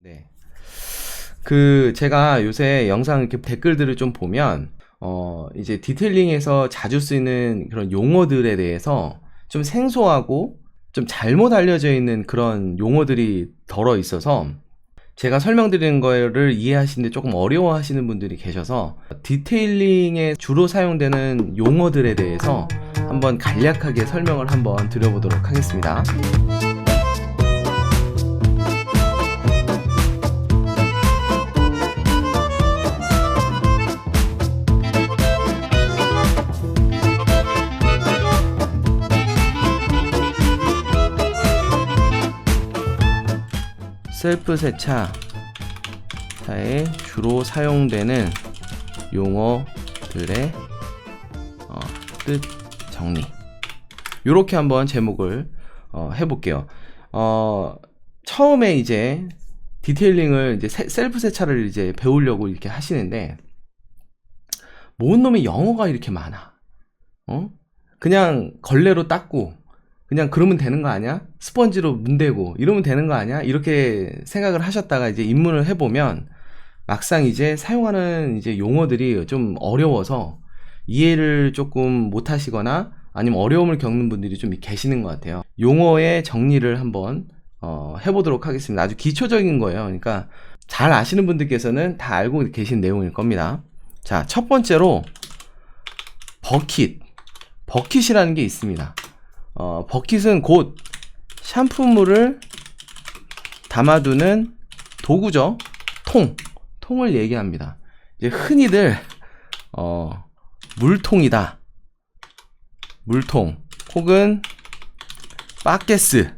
네. 제가 요새 영상 이렇게 댓글들을 좀 보면, 이제 디테일링에서 자주 쓰이는 그런 용어들에 대해서 좀 생소하고 좀 잘못 알려져 있는 그런 용어들이 덜어 있어서 제가 설명드리는 거를 이해하시는데 조금 어려워하시는 분들이 계셔서 디테일링에 주로 사용되는 용어들에 대해서 한번 간략하게 설명을 한번 드려보도록 하겠습니다. 셀프 세차에 주로 사용되는 용어들의 뜻 정리, 요렇게 한번 제목을 해볼게요. 처음에 이제 디테일링을 이제 셀프 세차를 이제 배우려고 이렇게 하시는데 뭔 놈의 영어가 이렇게 많아? 그냥 걸레로 닦고 그냥 그러면 되는 거 아니야? 스펀지로 문대고 이러면 되는 거 아니야? 이렇게 생각을 하셨다가 이제 입문을 해보면 막상 이제 사용하는 이제 용어들이 좀 어려워서 이해를 조금 못 하시거나 아니면 어려움을 겪는 분들이 좀 계시는 것 같아요. 용어의 정리를 한번 해보도록 하겠습니다. 아주 기초적인 거예요. 그러니까 잘 아시는 분들께서는 다 알고 계신 내용일 겁니다. 자, 첫 번째로 버킷이라는 게 있습니다. 버킷은 곧 샴푸물을 담아두는 도구죠. 통을 얘기합니다. 이제 흔히들 물통이다, 물통 혹은 바켓스라고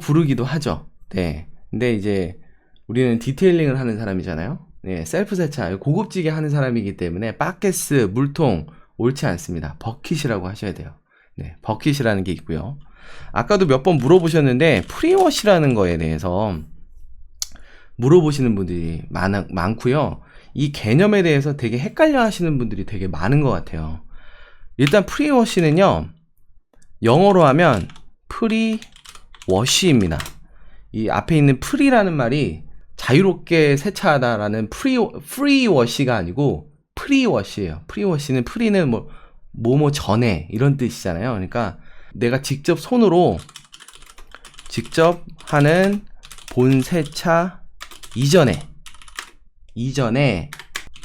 부르기도 하죠. 네. 근데 이제 우리는 디테일링을 하는 사람이잖아요. 네, 셀프 세차 고급지게 하는 사람이기 때문에 바켓스, 물통 옳지 않습니다. 버킷이라고 하셔야 돼요. 네, 버킷이라는 게 있고요. 아까도 몇 번 물어보셨는데 프리워시라는 거에 대해서 물어보시는 분들이 많고요. 이 개념에 대해서 되게 헷갈려 하시는 분들이 되게 많은 것 같아요. 일단 프리워시는요, 영어로 하면 프리워시입니다. 이 앞에 있는 프리라는 말이 자유롭게 세차하다라는 프리워시가 아니고 프리워시예요. 프리워시는 프리는 뭐뭐 전에 이런 뜻이잖아요. 그러니까 내가 직접 손으로 직접 하는 본 세차 이전에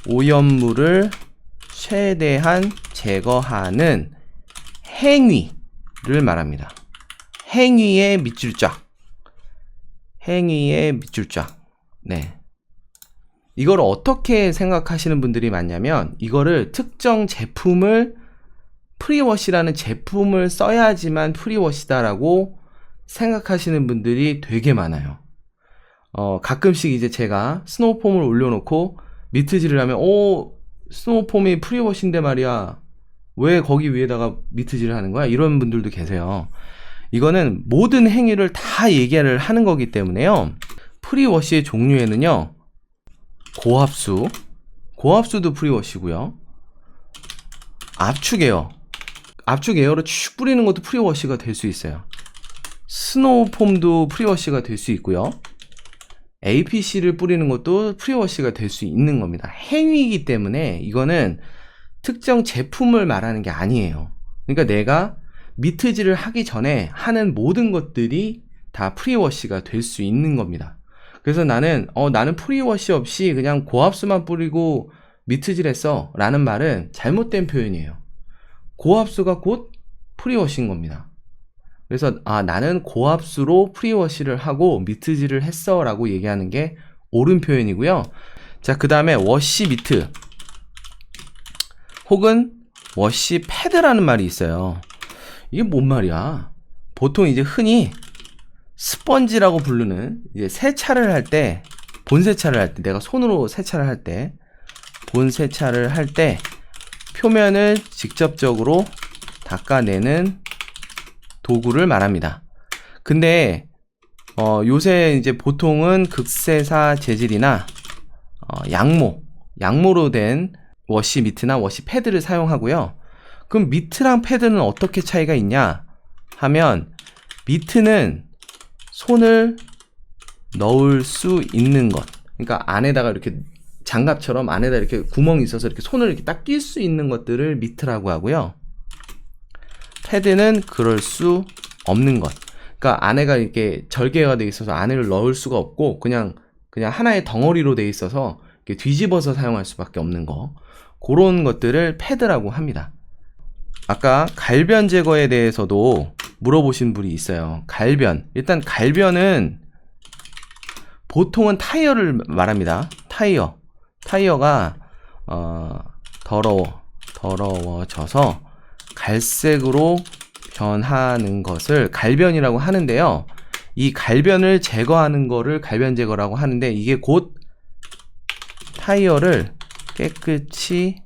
오염물을 최대한 제거하는 행위를 말합니다. 행위의 밑줄짝. 네. 이걸 어떻게 생각하시는 분들이 많냐면 이거를 특정 제품을 프리워시라는 제품을 써야지만 프리워시다라고 생각하시는 분들이 되게 많아요. 가끔씩 이제 제가 스노우폼을 올려놓고 미트질을 하면 스노우폼이 프리워시인데 말이야, 왜 거기 위에다가 미트질을 하는 거야? 이런 분들도 계세요. 이거는 모든 행위를 다 얘기를 하는 거기 때문에요. 프리워시의 종류에는요, 고압수도 프리워시고요, 압축에어로 쭉 뿌리는 것도 프리워시가 될 수 있어요. 스노우폼도 프리워시가 될 수 있고요, APC를 뿌리는 것도 프리워시가 될 수 있는 겁니다. 행위이기 때문에 이거는 특정 제품을 말하는 게 아니에요. 그러니까 내가 미트질을 하기 전에 하는 모든 것들이 다 프리워시가 될 수 있는 겁니다. 그래서 나는 프리워시 없이 그냥 고압수만 뿌리고 미트질 했어 라는 말은 잘못된 표현이에요. 고압수가 곧 프리워시인 겁니다. 그래서 나는 고압수로 프리워시를 하고 미트질을 했어 라고 얘기하는 게 옳은 표현이고요. 자, 그 다음에 워시 미트 혹은 워시 패드라는 말이 있어요. 이게 뭔 말이야? 보통 이제 흔히 스펀지라고 부르는, 이제 세차를 할 때, 본 세차를 할 때, 내가 손으로 세차를 할 때, 본 세차를 할 때 표면을 직접적으로 닦아내는 도구를 말합니다. 근데 요새 이제 보통은 극세사 재질이나 양모로 된 워시 미트나 워시 패드를 사용하고요. 그럼 미트랑 패드는 어떻게 차이가 있냐 하면, 미트는 손을 넣을 수 있는 것. 그러니까 안에다가 이렇게 장갑처럼 안에다 이렇게 구멍이 있어서 이렇게 손을 이렇게 딱 낄 수 있는 것들을 미트라고 하고요. 패드는 그럴 수 없는 것. 그러니까 안에가 이렇게 절개가 돼 있어서 안에를 넣을 수가 없고 그냥 하나의 덩어리로 돼 있어서 이렇게 뒤집어서 사용할 수밖에 없는 거. 그런 것들을 패드라고 합니다. 아까 갈변 제거에 대해서도 물어보신 분이 있어요. 갈변. 일단 갈변은 보통은 타이어를 말합니다. 타이어가 더러워져서 갈색으로 변하는 것을 갈변이라고 하는데요. 이 갈변을 제거하는 거를 갈변 제거라고 하는데 이게 곧 타이어를 깨끗이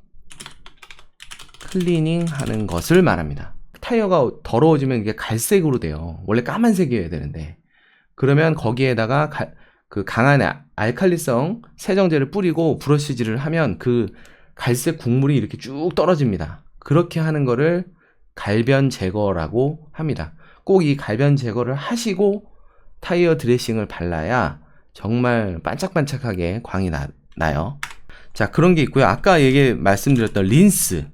클리닝하는 것을 말합니다. 타이어가 더러워지면 이게 갈색으로 돼요. 원래 까만색이어야 되는데 그러면 거기에다가 그 강한 알칼리성 세정제를 뿌리고 브러쉬질을 하면 그 갈색 국물이 이렇게 쭉 떨어집니다. 그렇게 하는 거를 갈변 제거라고 합니다. 꼭 이 갈변 제거를 하시고 타이어 드레싱을 발라야 정말 반짝반짝하게 광이 나요. 자, 그런 게 있고요. 아까 말씀드렸던 린스.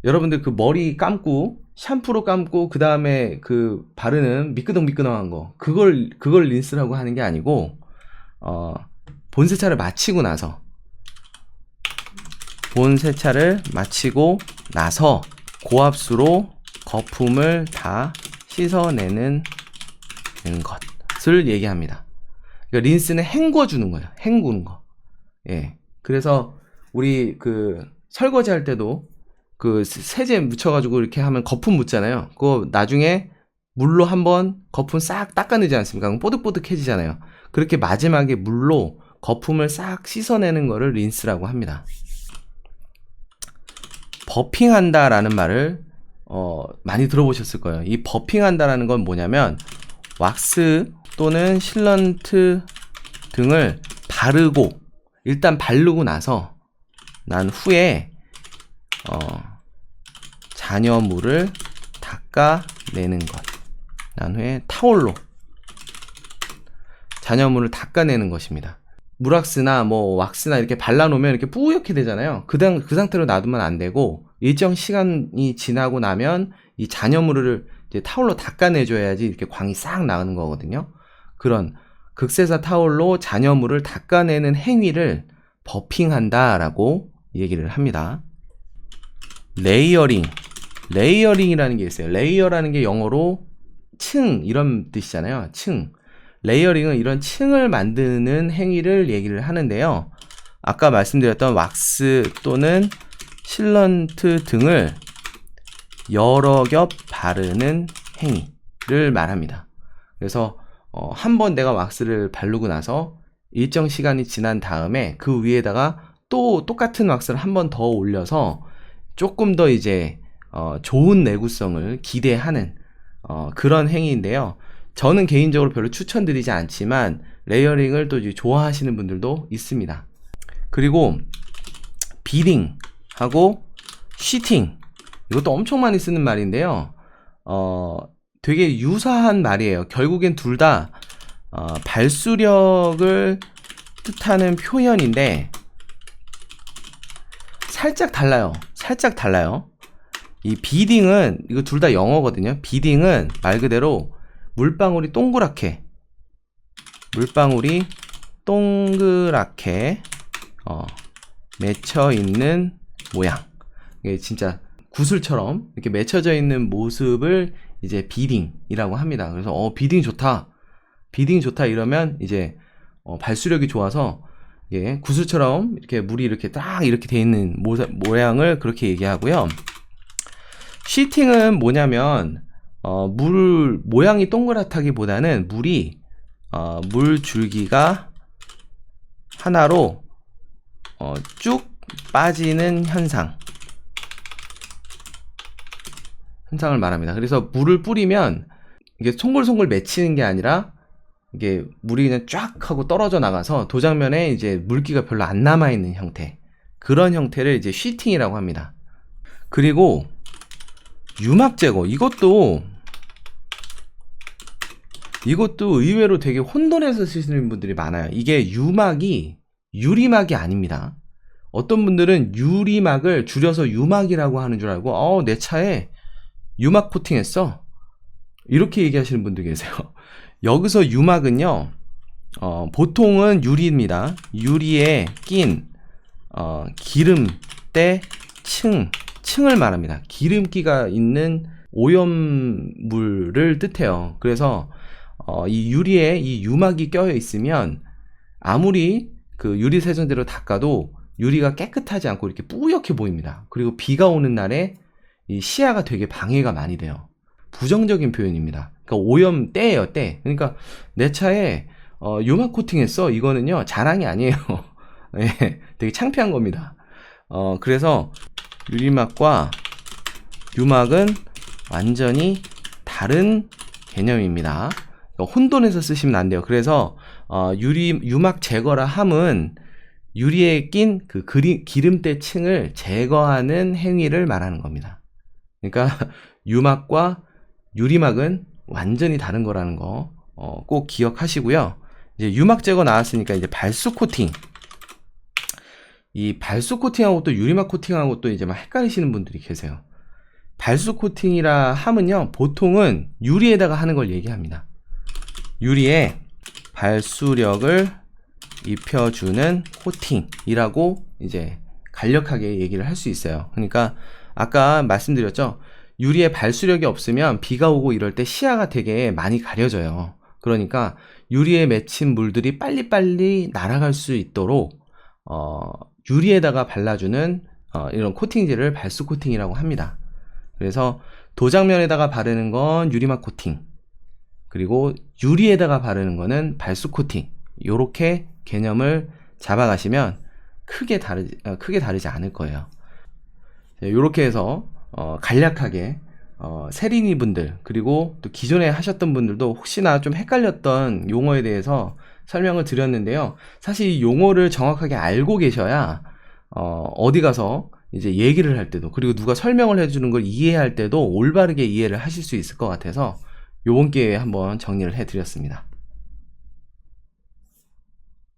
여러분들 그 머리 감고 샴푸로 감고 그 다음에 그 바르는 미끄덩미끄덩한 거 그걸 린스라고 하는 게 아니고 본 세차를 마치고 나서 고압수로 거품을 다 씻어내는 것을 얘기합니다. 그러니까 린스는 헹궈주는 거예요. 헹구는 거. 예. 그래서 우리 그 설거지 할 때도 그 세제 묻혀가지고 이렇게 하면 거품 묻잖아요. 그거 나중에 물로 한번 거품 싹 닦아내지 않습니까? 그럼 뽀득뽀득해지잖아요. 그렇게 마지막에 물로 거품을 싹 씻어내는 거를 린스라고 합니다. 버핑한다라는 말을 많이 들어보셨을 거예요. 이 버핑한다라는 건 뭐냐면 왁스 또는 실런트 등을 일단 바르고 난 후에 잔여물을 닦아내는 것. 난 후에 타올로 잔여물을 닦아내는 것입니다. 물왁스나 뭐 왁스나 이렇게 발라놓으면 이렇게 뿌옇게 되잖아요. 그 상태로 놔두면 안 되고 일정 시간이 지나고 나면 이 잔여물을 이제 타올로 닦아내줘야지 이렇게 광이 싹 나오는 거거든요. 그런 극세사 타올로 잔여물을 닦아내는 행위를 버핑한다라고 얘기를 합니다. 레이어링이라는 게 있어요. 레이어라는 게 영어로 층 이런 뜻이잖아요. 층. 레이어링은 이런 층을 만드는 행위를 얘기를 하는데요. 아까 말씀드렸던 왁스 또는 실런트 등을 여러 겹 바르는 행위를 말합니다. 그래서 한번 내가 왁스를 바르고 나서 일정 시간이 지난 다음에 그 위에다가 또 똑같은 왁스를 한 번 더 올려서 조금 더 이제 좋은 내구성을 기대하는 그런 행위인데요. 저는 개인적으로 별로 추천드리지 않지만 레이어링을 또 좋아하시는 분들도 있습니다. 그리고 비딩하고 쉬팅, 이것도 엄청 많이 쓰는 말인데요. 되게 유사한 말이에요. 결국엔 둘 다 발수력을 뜻하는 표현인데 살짝 달라요. 이 비딩은, 이거 둘 다 영어거든요. 비딩은 말 그대로 물방울이 동그랗게 맺혀 있는 모양. 이게 진짜 구슬처럼 이렇게 맺혀져 있는 모습을 이제 비딩이라고 합니다. 그래서 비딩 좋다 이러면 이제 발수력이 좋아서 이게 구슬처럼 이렇게 물이 이렇게 딱 이렇게 돼 있는 모양을 그렇게 얘기하고요. 쉬팅은 뭐냐면 물 모양이 동그랗다기보다는 물이 물 줄기가 하나로 쭉 빠지는 현상을 말합니다. 그래서 물을 뿌리면 이게 송글송글 맺히는 게 아니라 이게 물이 그냥 쫙 하고 떨어져 나가서 도장면에 이제 물기가 별로 안 남아 있는 형태, 그런 형태를 이제 쉬팅이라고 합니다. 그리고 유막 제거, 이것도 이것도 의외로 되게 혼돈해서 쓰시는 분들이 많아요. 이게 유막이 유리막이 아닙니다. 어떤 분들은 유리막을 줄여서 유막이라고 하는 줄 알고 내 차에 유막 코팅했어 이렇게 얘기하시는 분들 계세요. 여기서 유막은요 보통은 유리입니다. 유리에 낀 기름때 층을 말합니다. 기름기가 있는 오염물을 뜻해요. 그래서 이 유리에 이 유막이 껴여 있으면 아무리 그 유리 세정제로 닦아도 유리가 깨끗하지 않고 이렇게 뿌옇게 보입니다. 그리고 비가 오는 날에 이 시야가 되게 방해가 많이 돼요. 부정적인 표현입니다. 그러니까 오염때예요, 때. 그러니까 내 차에 유막 코팅했어. 이거는요 자랑이 아니에요. 네, 되게 창피한 겁니다. 그래서 유리막과 유막은 완전히 다른 개념입니다. 혼돈해서 쓰시면 안 돼요. 그래서 유막 제거라 함은 유리에 낀 그 기름때 층을 제거하는 행위를 말하는 겁니다. 그러니까 유막과 유리막은 완전히 다른 거라는 거 꼭 기억하시고요. 이제 유막 제거 나왔으니까 이제 발수 코팅. 이 발수 코팅하고 또 유리막 코팅하고 또 이제 막 헷갈리시는 분들이 계세요. 발수 코팅이라 함은요 보통은 유리에다가 하는 걸 얘기합니다. 유리에 발수력을 입혀주는 코팅이라고 이제 간략하게 얘기를 할 수 있어요. 그러니까 아까 말씀드렸죠. 유리에 발수력이 없으면 비가 오고 이럴 때 시야가 되게 많이 가려져요. 그러니까 유리에 맺힌 물들이 빨리빨리 날아갈 수 있도록 유리에다가 발라주는 이런 코팅제를 발수 코팅이라고 합니다. 그래서 도장면에다가 바르는 건 유리막 코팅, 그리고 유리에다가 바르는 거는 발수 코팅. 요렇게 개념을 잡아가시면 크게 다르지 않을 거예요. 요렇게 해서 간략하게 세린이 분들 그리고 또 기존에 하셨던 분들도 혹시나 좀 헷갈렸던 용어에 대해서 설명을 드렸는데요. 사실 이 용어를 정확하게 알고 계셔야 어디 가서 이제 얘기를 할 때도 그리고 누가 설명을 해주는 걸 이해할 때도 올바르게 이해를 하실 수 있을 것 같아서 요번 기회에 한번 정리를 해드렸습니다.